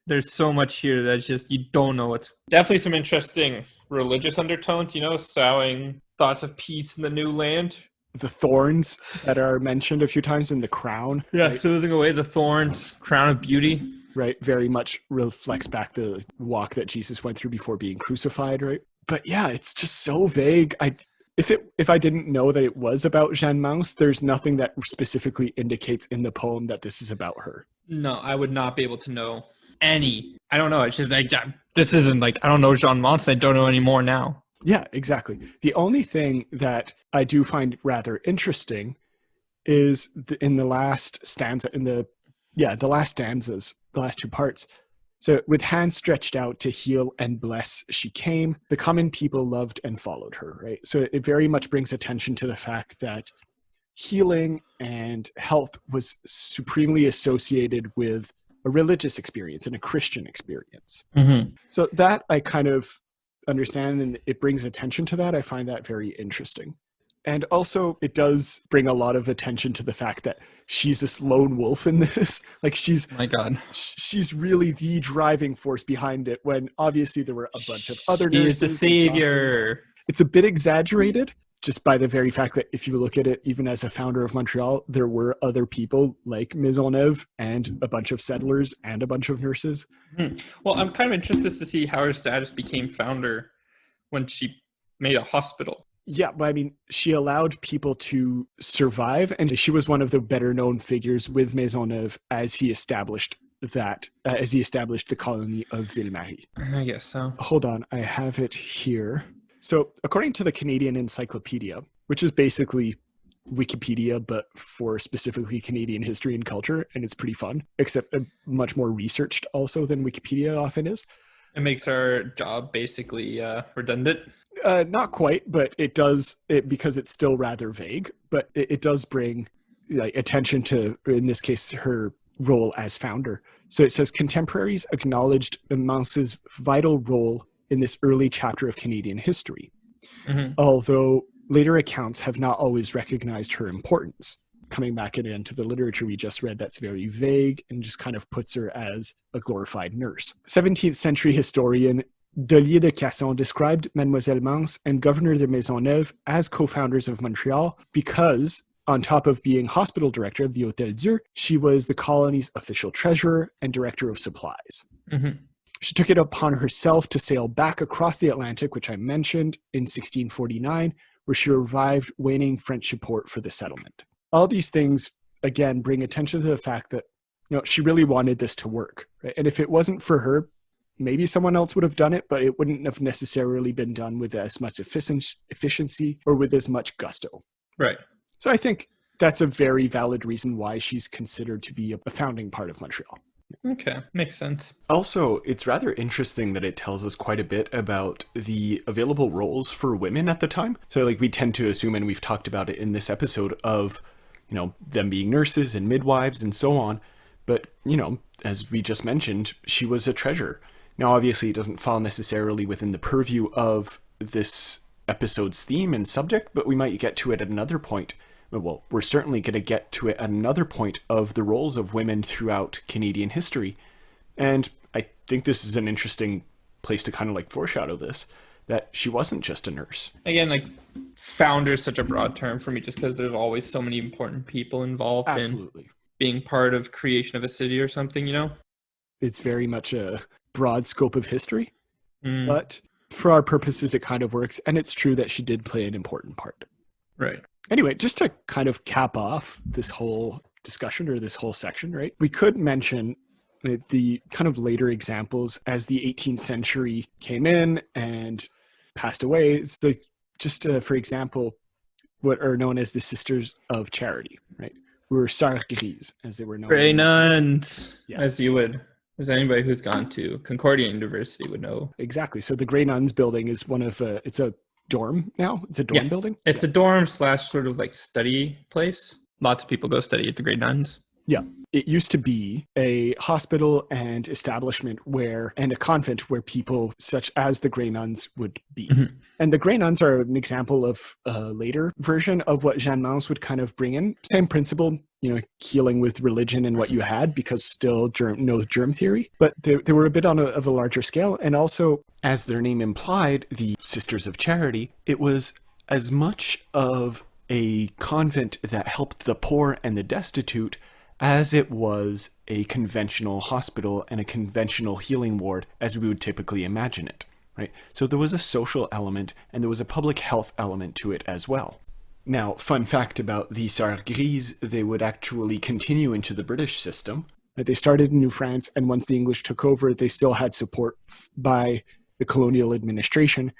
There's so much here that's just, you don't know what's definitely some interesting religious undertones, sowing thoughts of peace in the new land. The thorns that are mentioned a few times in the crown. Yeah, right? Soothing away the thorns, crown of beauty. Right, very much reflects back the walk that Jesus went through before being crucified, right? But yeah, it's just so vague. If I didn't know that it was about Jeanne Mance, there's nothing that specifically indicates in the poem that this is about her. No, I would not be able to know any. I don't know. It's just like, this isn't like, I don't know Jeanne Mance. I don't know any more now. Yeah, exactly. The only thing that I do find rather interesting is in the last stanza, in the Yeah, the last stanzas, the last two parts. So, with hands stretched out to heal and bless, she came. The common people loved and followed her, right? So, it very much brings attention to the fact that healing and health was supremely associated with a religious experience and a Christian experience. Mm-hmm. So, that I kind of understand, and it brings attention to that. I find that very interesting. And also, it does bring a lot of attention to the fact that she's this lone wolf in this. Like, My God. she's really the driving force behind it, when obviously there were a bunch of other nurses. She is the savior. It's a bit exaggerated, just by the very fact that if you look at it, even as a founder of Montreal, there were other people like Maisonneuve and a bunch of settlers and a bunch of nurses. Well, I'm kind of interested to see how her status became founder when she made a hospital. Yeah, but I mean, she allowed people to survive, and she was one of the better known figures with Maisonneuve as he established the colony of Ville-Marie. I guess so. Hold on, I have it here. So, according to the Canadian Encyclopedia, which is basically Wikipedia, but for specifically Canadian history and culture, and it's pretty fun, except much more researched also than Wikipedia often is. It makes our job basically redundant. Not quite, but it does it because it's still rather vague, but it does bring attention to, in this case, her role as founder. So it says contemporaries acknowledged Mance's vital role in this early chapter of Canadian history, although later accounts have not always recognized her importance. Coming back again to the literature we just read, that's very vague and just kind of puts her as a glorified nurse. 17th century historian Daveluy de Casson described Mademoiselle Mance and Governor de Maisonneuve as co-founders of Montreal because, on top of being hospital director of the Hôtel Dieu, she was the colony's official treasurer and director of supplies. She took it upon herself to sail back across the Atlantic, which I mentioned, in 1649, where she revived waning French support for the settlement. All these things, again, bring attention to the fact that she really wanted this to work. Right? And if it wasn't for her, maybe someone else would have done it, but it wouldn't have necessarily been done with as much efficiency or with as much gusto. Right. So I think that's a very valid reason why she's considered to be a founding part of Montreal. Okay, makes sense. Also, it's rather interesting that it tells us quite a bit about the available roles for women at the time. So we tend to assume, and we've talked about it in this episode, of them being nurses and midwives and so on. But, as we just mentioned, she was a treasurer. Now, obviously, it doesn't fall necessarily within the purview of this episode's theme and subject, but we might get to it at another point. Well, we're certainly going to get to it at another point of the roles of women throughout Canadian history. And I think this is an interesting place to kind of foreshadow this, that she wasn't just a nurse. Again, founder is such a broad term for me just because there's always so many important people involved in being part of creation of a city or something, It's very much a broad scope of history, but for our purposes, it kind of works. And it's true that she did play an important part. Right. Anyway, just to kind of cap off this whole discussion or this whole section, right? We could mention the kind of later examples as the 18th century came in and passed away. It's for example, what are known as the Sisters of Charity, right? Were Sœurs Grises, as they were known. Grey nuns, yes. As anybody who's gone to Concordia University would know. Exactly. So the Grey Nuns building is it's a dorm now. It's a dorm building. It's a dorm / sort of study place. Lots of people go study at the Grey Nuns. Yeah. It used to be a hospital and establishment and a convent where people such as the Grey Nuns would be. And the Grey Nuns are an example of a later version of what Jeanne Mance would kind of bring in. Same principle, healing with religion and what you had, because still no germ theory. But they were a bit of a larger scale. And also, as their name implied, the Sisters of Charity, it was as much of a convent that helped the poor and the destitute as it was a conventional hospital and a conventional healing ward as we would typically imagine it, right? So there was a social element and there was a public health element to it as well. Now, fun fact about the Sœurs Grises, they would actually continue into the British system. They started in New France, and once the English took over, they still had support by the colonial administration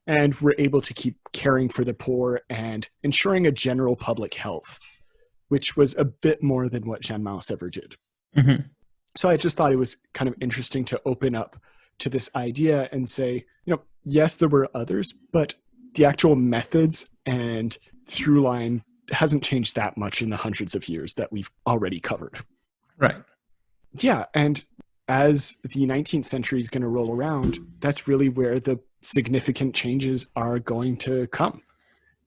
and were able to keep caring for the poor and ensuring a general public health, which was a bit more than what Jeanne Mance ever did. Mm-hmm. So I just thought it was kind of interesting to open up to this idea and say, yes, there were others, but the actual methods and through line hasn't changed that much in the hundreds of years that we've already covered. Right. Yeah. And as the 19th century is going to roll around, that's really where the significant changes are going to come.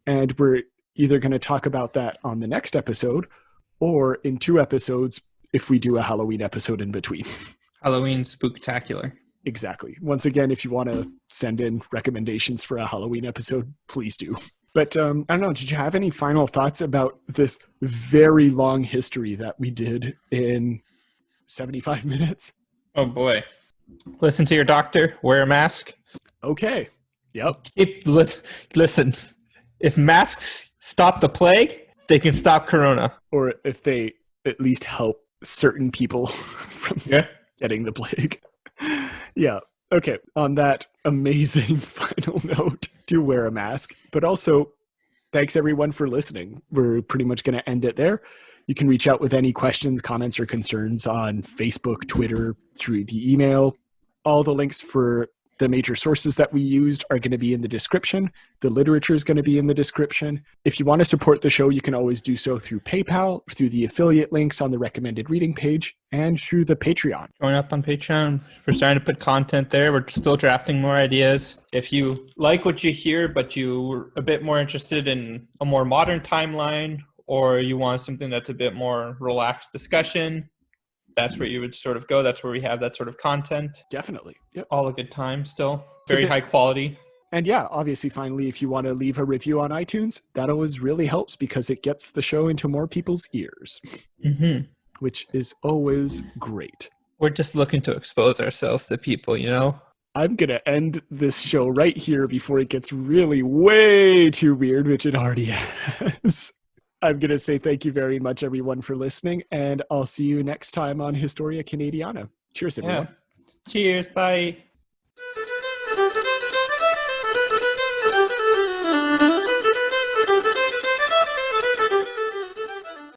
And we're either going to talk about that on the next episode or in 2 episodes if we do a Halloween episode in between. Halloween spooktacular. Exactly. Once again, if you want to send in recommendations for a Halloween episode, please do. But I don't know, did you have any final thoughts about this very long history that we did in 75 minutes? Oh boy. Listen to your doctor, wear a mask. Okay. Yep. Listen, if masks stop the plague, they can stop corona. Or if they at least help certain people from getting the plague. Yeah. Okay. On that amazing final note, do wear a mask. But also, thanks everyone for listening. We're pretty much going to end it there. You can reach out with any questions, comments, or concerns on Facebook, Twitter, through the email. All the links for the major sources that we used are going to be in the description. The literature is going to be in the description. If you want to support the show, you can always do so through PayPal, through the affiliate links on the recommended reading page, and through the Patreon. Join up on Patreon. We're starting to put content there. We're still drafting more ideas. If you like what you hear, but you're a bit more interested in a more modern timeline, or you want something that's a bit more relaxed discussion, that's where you would sort of go. That's where we have that sort of content. Definitely. Yep. All a good time still. Very high quality. And yeah, obviously, finally, if you want to leave a review on iTunes, that always really helps because it gets the show into more people's ears, which is always great. We're just looking to expose ourselves to people, I'm going to end this show right here before it gets really way too weird, which it already has. I'm going to say thank you very much, everyone, for listening, and I'll see you next time on Historia Canadiana. Cheers, everyone. Yeah. Cheers. Bye.